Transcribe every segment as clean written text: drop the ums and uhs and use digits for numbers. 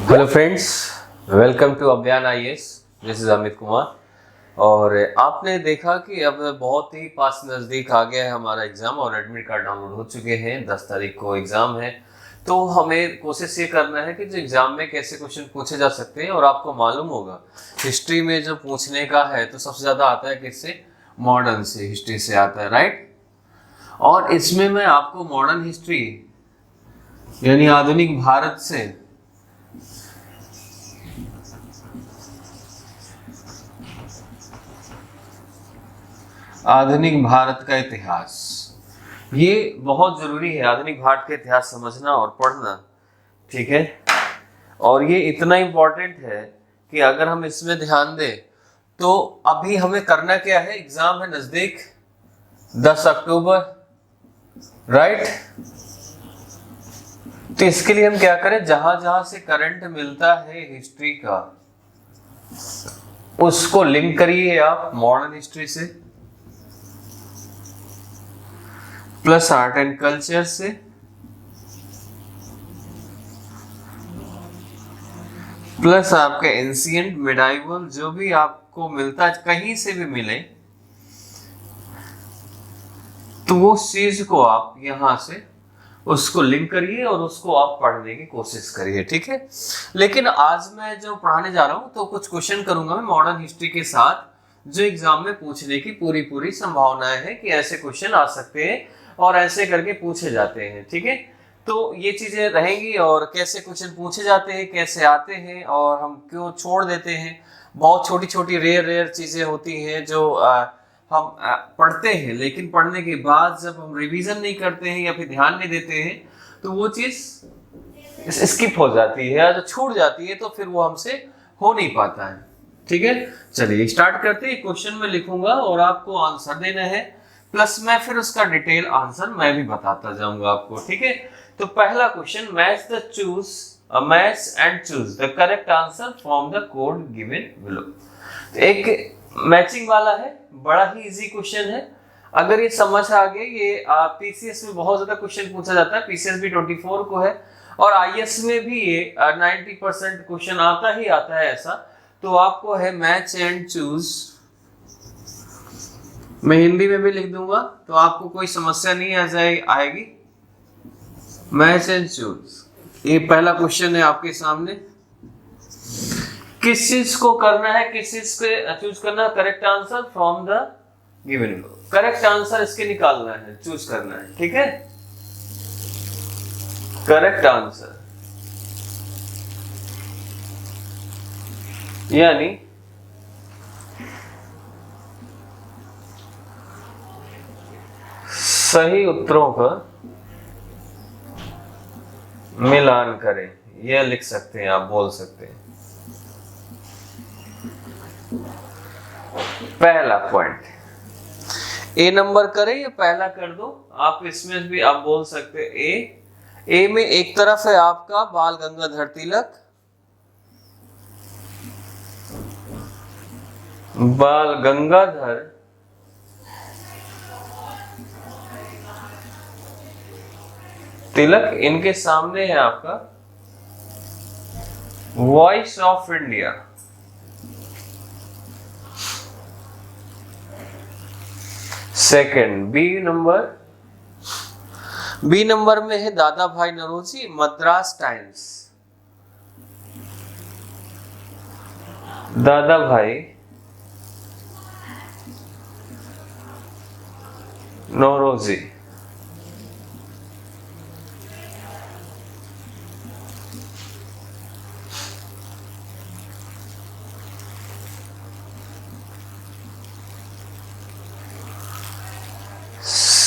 Hello friends, welcome to अभियान IAS. This is Amit Kumar. और आपने देखा कि अब बहुत ही पास नज़दीक आ गया है हमारा एग्ज़ाम और एडमिट कार्ड डाउनलोड हो चुके हैं। 10 तारीख को एग्ज़ाम है, तो हमें कोशिश ये करना है कि जो एग्ज़ाम में कैसे क्वेश्चन पूछे जा सकते हैं। और आपको मालूम होगा हिस्ट्री में जो पूछने का है तो सबसे ज़्यादा आता है किससे? मॉडर्न से, हिस्ट्री से आता है, राइट। और इसमें मैं आपको मॉडर्न हिस्ट्री यानी आधुनिक भारत से आधुनिक भारत का इतिहास, ये बहुत जरूरी है। आधुनिक भारत का इतिहास समझना और पढ़ना, ठीक है। और ये इतना इम्पोर्टेंट है कि अगर हम इसमें ध्यान दें तो अभी हमें करना क्या है, एग्जाम है नजदीक 10 अक्टूबर, राइट। तो इसके लिए हम क्या करें, जहां जहां से करंट मिलता है हिस्ट्री का उसको लिंक करिए आप मॉडर्न हिस्ट्री से, प्लस आर्ट एंड कल्चर से, प्लस आपके एंशिएंट मिडाइवल, जो भी आपको मिलता है कहीं से भी मिले तो वो चीज को आप यहां से उसको लिंक करिए और उसको आप पढ़ने की कोशिश करिए, ठीक है। लेकिन आज मैं जो पढ़ाने जा रहा हूं तो कुछ क्वेश्चन करूंगा मैं मॉडर्न हिस्ट्री के साथ, जो एग्जाम में पूछने की पूरी संभावनाएं है कि ऐसे क्वेश्चन आ सकते हैं और ऐसे करके पूछे जाते हैं, ठीक है। तो ये चीजें रहेंगी और कैसे क्वेश्चन पूछे जाते हैं, कैसे आते हैं और हम क्यों छोड़ देते हैं। बहुत छोटी छोटी रेयर चीजें होती हैं जो हम पढ़ते हैं, लेकिन पढ़ने के बाद जब हम रिवीजन नहीं करते हैं या फिर ध्यान नहीं देते हैं तो वो चीज स्किप हो जाती है या जो छूट जाती है, तो फिर वो हमसे हो नहीं पाता है, ठीक है। चलिए स्टार्ट करते हैं। क्वेश्चन में लिखूंगा और आपको आंसर देना है, प्लस मैं फिर उसका डिटेल आंसर मैं भी बताता जाऊंगा आपको, ठीक है। तो पहला question, match and choose the correct answer from the code given below. तो एक मैचिंग वाला है, बड़ा ही इजी क्वेश्चन है। अगर ये समझ आ गए, ये पीसीएस में बहुत ज्यादा क्वेश्चन पूछा जाता है, पीसीएस भी 24 को है और आईएएस में भी ये 90% क्वेश्चन आता ही आता है ऐसा। तो आपको है मैच एंड चूज, मैं हिंदी में भी लिख दूंगा तो आपको कोई समस्या नहीं आएगी। मैच एंड चूज, ये पहला क्वेश्चन है आपके सामने। किस चीज को करना है, किस चीज को चूज करना है? Correct answer from the given. Correct answer इसके निकालना है, चूज करना है, ठीक है। करेक्ट आंसर यानी सही उत्तरों का मिलान करें, यह लिख सकते हैं, आप बोल सकते हैं। पहला पॉइंट ए नंबर करें या पहला कर दो, आप इसमें भी आप बोल सकते हैं ए में एक तरफ है आपका बाल गंगाधर तिलक, बाल गंगाधर तिलक, इनके सामने है आपका voice of India. Second B number में है दादा भाई नौरोजी, मद्रास टाइम्स। दादा भाई नौरोजी।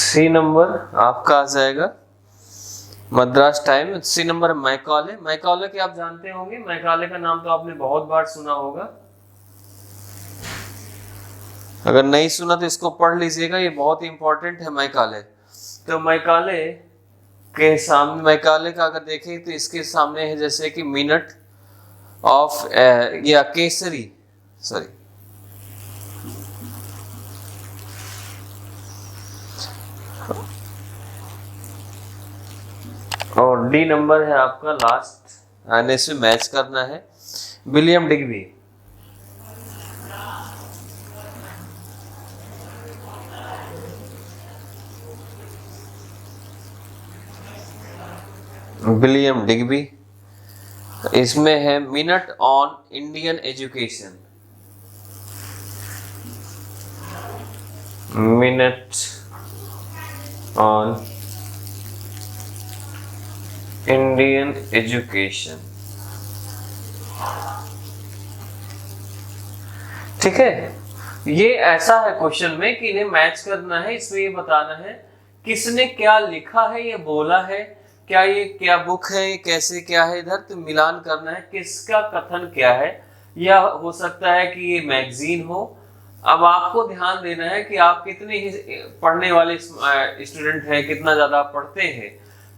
सी नंबर आपका आ जाएगा Madras time. C number Macaulay. Macaulay के आप जानते होंगे, मैकाले का नाम तो आपने बहुत बार सुना होगा, अगर नहीं सुना तो इसको पढ़ लीजिएगा, ये बहुत ही इंपॉर्टेंट है मैकाले। तो मैकाले के सामने, मैकाले का अगर देखें तो इसके सामने है जैसे कि मिनट ऑफ या केसरी, सॉरी और डी नंबर है आपका लास्ट एंड इसमें मैच करना है। विलियम डिग्बी, विलियम डिग्बी, इसमें है minute on Indian education, minute on Indian education. ठीक है, ये ऐसा है क्वेश्चन में कि इन्हें मैच करना है, इसमें ये बताना है किसने क्या लिखा है, ये बोला है, क्या ये क्या बुक है, कैसे क्या है, इधर तो मिलान करना है किसका कथन क्या है, या हो सकता है कि ये मैगजीन हो। अब आपको ध्यान देना है कि आप कितने पढ़ने वाले स्टूडेंट हैं, कितना ज्यादा आप पढ़ते हैं,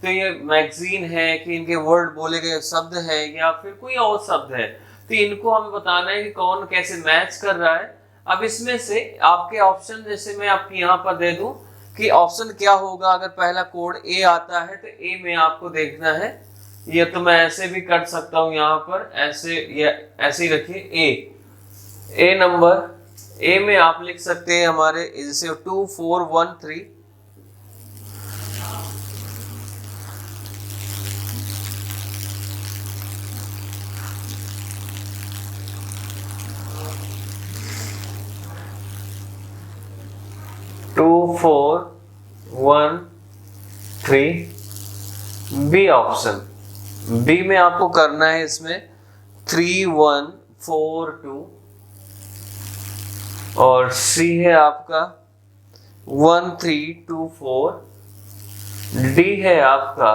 तो ये मैगजीन है कि इनके वर्ड बोले गए शब्द है या फिर कोई और शब्द है, तो इनको हमें बताना है कि कौन कैसे मैच कर रहा है। अब इसमें से आपके ऑप्शन, जैसे मैं आपको यहाँ पर दे दूं कि ऑप्शन क्या होगा, अगर पहला कोड ए आता है तो ए में आपको देखना है, ये तो मैं ऐसे भी कर सकता हूँ यहाँ पर, ऐसे या ऐसे ही रखिए ए नंबर, ए में आप लिख सकते हैं हमारे जैसे 2413, बी ऑप्शन, बी में आपको करना है इसमें 3142 और सी है आपका 1324, डी है आपका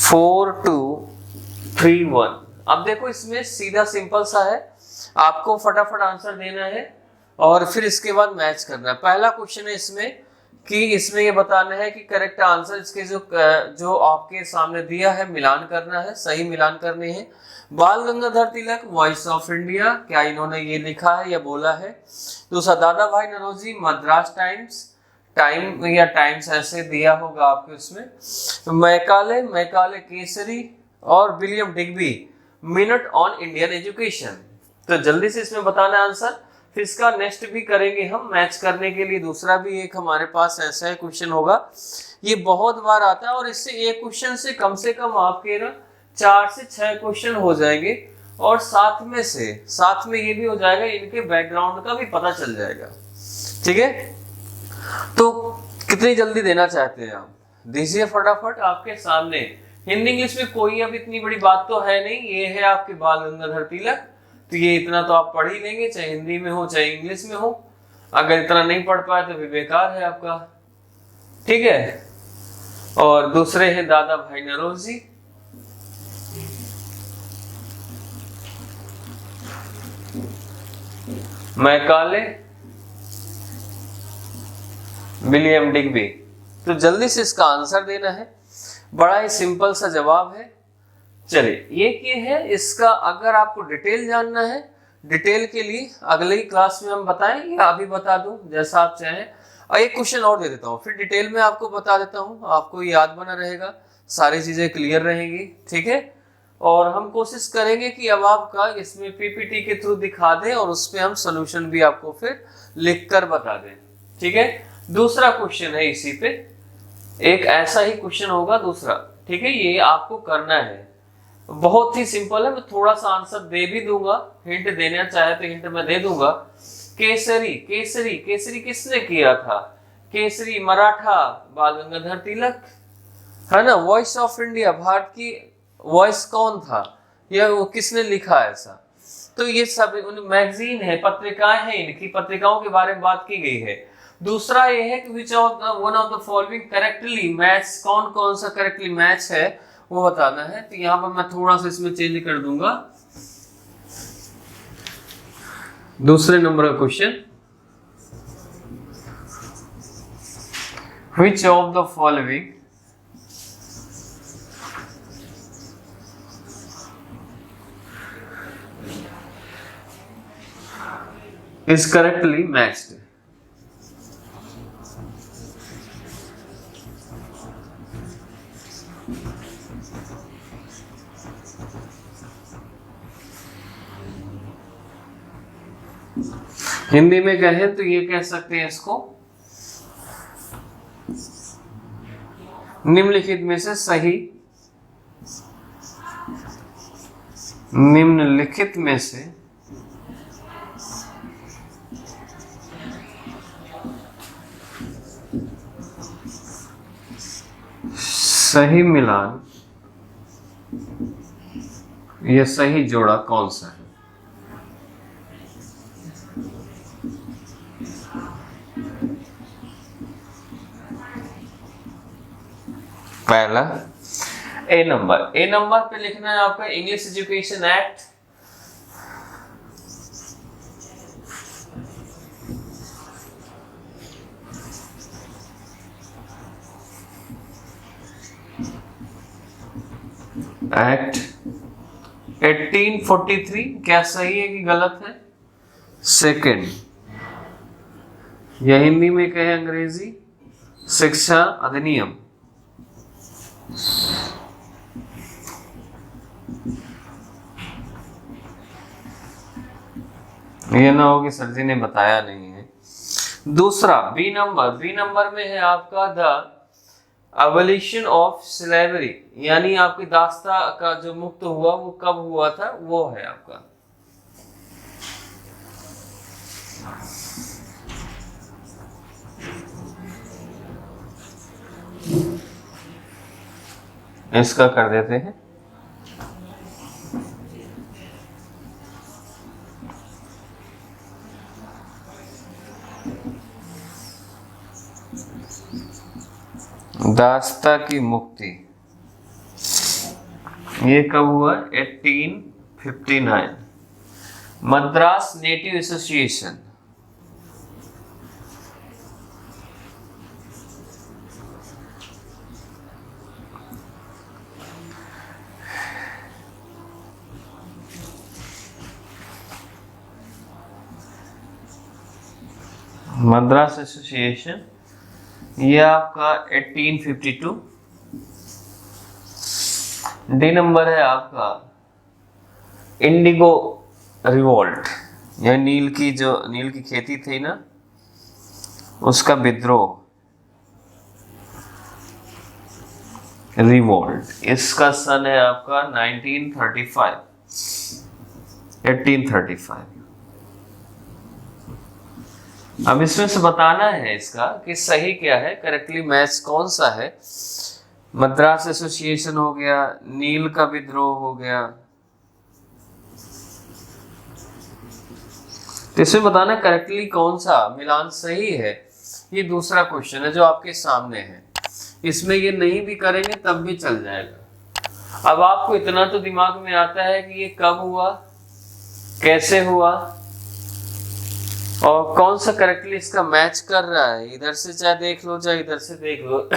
4231। अब देखो इसमें सीधा सिंपल सा है, आपको फटाफट आंसर देना है और फिर इसके बाद मैच करना है। पहला क्वेश्चन है इसमें कि इसमें ये बताना है कि करेक्ट आंसर इसके जो आपके सामने दिया है मिलान करना है, सही मिलान करने हैं। बाल Gangadhar Tilak voice of India, क्या इन्होंने ये लिखा है या बोला है। दूसरा दादा भाई नौरोजी मद्रास टाइम्स, टाइम या टाइम्स ऐसे दिया होगा आपको इसमें। मैकाले केसरी और William Digby minute on Indian education. तो जल्दी से इसमें बताना है आंसर, फिर इसका नेक्स्ट भी करेंगे हम मैच करने के लिए। दूसरा भी एक हमारे पास ऐसा है क्वेश्चन होगा, ये बहुत बार आता है और इससे एक क्वेश्चन से कम आपके ना 4 से 6 क्वेश्चन हो जाएंगे और साथ में ये भी हो जाएगा, इनके बैकग्राउंड का भी पता चल जाएगा। ठीक है, तो कितनी जल्दी देना चाहते हैं आप, दीजिए फटाफट। आपके सामने हिंदी इंग्लिश में कोई अब इतनी बड़ी बात तो है नहीं, ये है आपके बाल गंगाधर तिलक, तो ये इतना तो आप पढ़ ही लेंगे, चाहे हिंदी में हो चाहे इंग्लिश में हो। अगर इतना नहीं पढ़ पाए तो भी बेकार है आपका। ठीक है, और दूसरे हैं दादा भाई नौरोजी, मैकाले, विलियम डिग्बी। तो जल्दी से इसका आंसर देना है, बड़ा ही सिंपल सा जवाब है। चलिए ये है इसका, अगर आपको डिटेल जानना है, डिटेल के लिए अगले ही क्लास में हम बताएं या अभी बता दूं, जैसा आप चाहें। और एक क्वेश्चन और दे देता हूँ, फिर डिटेल में आपको बता देता हूँ, आपको याद बना रहेगा, सारी चीजें क्लियर रहेंगी। ठीक है, और हम कोशिश करेंगे कि अब आपका इसमें पीपीटी के थ्रू दिखा दें और उस पर हम सोल्यूशन भी आपको फिर लिख कर बता दें। ठीक है, दूसरा क्वेश्चन है इसी पे, एक ऐसा ही क्वेश्चन होगा दूसरा। ठीक है, ये आपको करना है, बहुत ही सिंपल है। मैं थोड़ा सा आंसर दे भी दूंगा, हिंट देना चाहे तो हिंट मैं दे दूंगा। केसरी केसरी केसरी किसने किया था, केसरी मराठा बाल गंगाधर तिलक है ना। वॉइस ऑफ इंडिया, भारत की वॉइस कौन था, या वो किसने लिखा ऐसा। तो ये सब मैगजीन है, पत्रिकाएं हैं, इनकी पत्रिकाओं के बारे में बात की गई है। दूसरा ये है कि which of one of the following correctly match, कौन कौन सा करेक्टली मैच है वो बताना है। तो यहाँ पर मैं थोड़ा सा इसमें चेंज कर दूंगा। दूसरे नंबर का question, which of the following is correctly matched। Hindi में कहें तो ये कह सकते हैं इसको, निम्नलिखित में से सही, निम्नलिखित में से सही मिलान या सही जोड़ा कौन सा है? पहला ए नंबर, ए नंबर पे लिखना है आपका इंग्लिश एजुकेशन एक्ट, एक्ट 1843, क्या सही है कि गलत है? सेकंड, या हिंदी में कहे अंग्रेजी शिक्षा अधिनियम, ये ना हो कि सर जी ने बताया नहीं है। दूसरा बी नंबर, बी नंबर में है आपका द अबॉलिशन ऑफ स्लेवरी, यानी आपकी दास्ता का जो मुक्त हुआ वो कब हुआ था, वो है आपका। इसका कर देते हैं दास्ता की मुक्ति, ये कब हुआ? 1859, Madras native association, Madras association, ये आपका 1852। डी नंबर है आपका इंडिगो रिवोल्ट, यह नील की खेती थी ना, उसका विद्रोह, रिवोल्ट, इसका सन है आपका 1935, 1835। अब इसमें से बताना है इसका कि सही क्या है, करेक्टली मैच कौन सा है। मद्रास एसोसिएशन हो गया, नील का विद्रोह हो गया, तो इसमें बताना करेक्टली कौन सा मिलान सही है। ये दूसरा क्वेश्चन है जो आपके सामने है, इसमें ये नहीं भी करेंगे तब भी चल जाएगा। अब आपको इतना तो दिमाग में आता है कि ये कब हुआ, कैसे हुआ और कौन सा करेक्टली इसका मैच कर रहा है। इधर से चाहे देख लो चाहे इधर से देख लो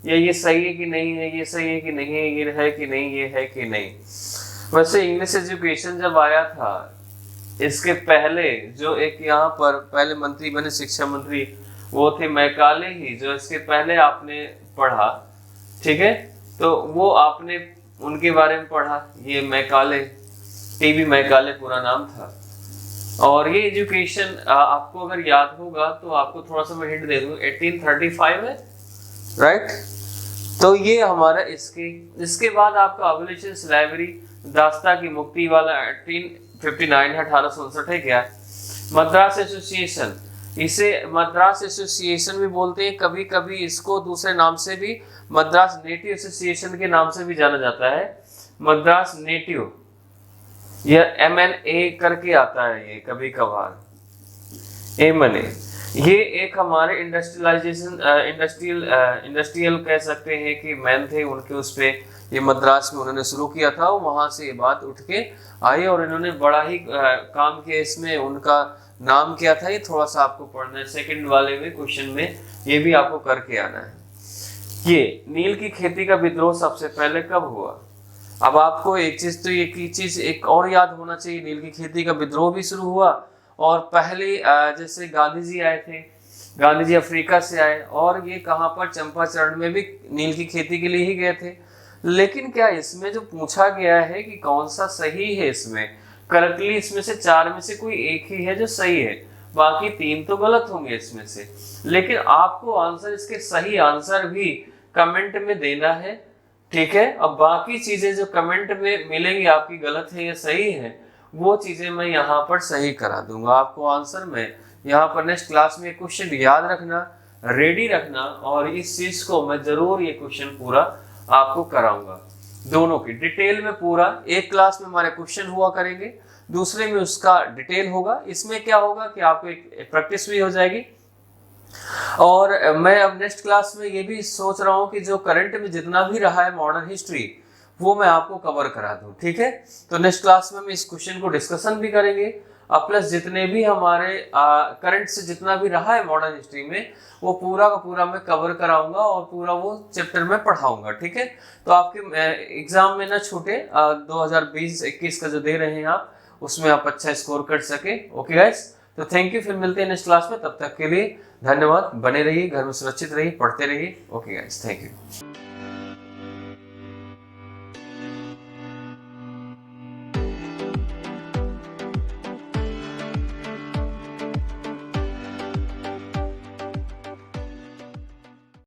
या ये सही है कि नहीं है, ये सही है कि नहीं है, ये है कि नहीं, ये है कि नहीं। वैसे इंग्लिश एजुकेशन जब आया था, इसके पहले जो एक यहाँ पर पहले मंत्री बने, शिक्षा मंत्री, वो थे मैकाले ही, जो इसके पहले आपने पढ़ा, ठीक है, तो वो आपने उनके बारे में पढ़ा। ये मैकाले, टीबी मैकाले पूरा नाम था। और ये एजुकेशन आपको अगर याद होगा तो आपको थोड़ा सा मैं हिंट दे दूं, 1835 है, राइट। तो ये हमारा इसके बाद आपका अबॉलिशन स्लेवरी, दास्ता की मुक्ति वाला 1859 है, 1859 है क्या। मद्रास एसोसिएशन, इसे मद्रास एसोसिएशन भी बोलते हैं, कभी कभी इसको दूसरे नाम से भी मद्रास नेटिव एसोसिएशन के नाम से भी जाना जाता है। मद्रास नेटिव या MNA करके आता है ये कभी कभार, MNA। ये एक हमारे इंडस्ट्रियल कह सकते हैं कि मैन थे, उनके उस पे ये मद्रास में उन्होंने शुरू किया था, वहां से ये बात उठ के आई और इन्होंने बड़ा ही काम किया इसमें। उनका नाम क्या था, ये थोड़ा सा आपको पढ़ना है, सेकंड वाले में क्वेश्चन में ये भी आपको करके आना है। ये नील की खेती का विद्रोह सबसे पहले कब हुआ। अब आपको एक चीज एक और याद होना चाहिए, नील की खेती का विद्रोह भी शुरू हुआ और पहले जैसे गांधी जी आए थे, गांधी जी अफ्रीका से आए और ये कहाँ पर चंपाचरण में भी नील की खेती के लिए ही गए थे। लेकिन क्या इसमें जो पूछा गया है कि कौन सा सही है, इसमें करेक्टली इसमें से 4 में से कोई एक ही है जो सही है, बाकी 3 तो गलत होंगे इसमें से। लेकिन आपको आंसर, इसके सही आंसर भी कमेंट में देना है, ठीक है। अब बाकी चीजें जो कमेंट में मिलेंगी आपकी गलत है या सही है, वो चीजें मैं यहाँ पर सही करा दूंगा आपको आंसर में। यहाँ पर नेक्स्ट क्लास में क्वेश्चन याद रखना, रेडी रखना, और इस चीज को मैं जरूर ये क्वेश्चन पूरा आपको कराऊंगा, दोनों की डिटेल में पूरा। एक क्लास में हमारे क्वेश्चन हुआ करेंगे, दूसरे में उसका डिटेल होगा। इसमें क्या होगा कि आपको एक प्रैक्टिस भी हो जाएगी। और मैं अब नेक्स्ट क्लास में ये भी सोच रहा हूँ कि जो करंट में जितना भी रहा है मॉडर्न हिस्ट्री, वो मैं आपको कवर करा दूं, ठीक है। तो नेक्स्ट क्लास में हम इस क्वेश्चन को डिस्कशन भी करेंगे, प्लस जितने भी हमारे करंट से जितना भी रहा है मॉडर्न हिस्ट्री में, वो पूरा का पूरा मैं कवर कराऊंगा और पूरा वो चैप्टर में पढ़ाऊंगा, ठीक है। तो आपके एग्जाम में ना छूटे, 2020-21 का जो दे रहे हैं आप, उसमें आप अच्छा स्कोर कर सके। ओके गाइस, तो थैंक यू, फिर मिलते हैं नेक्स्ट क्लास में। तब तक के लिए धन्यवाद, बने रहिए, घर में सुरक्षित रहिए, पढ़ते रहिए। Okay guys, thank you.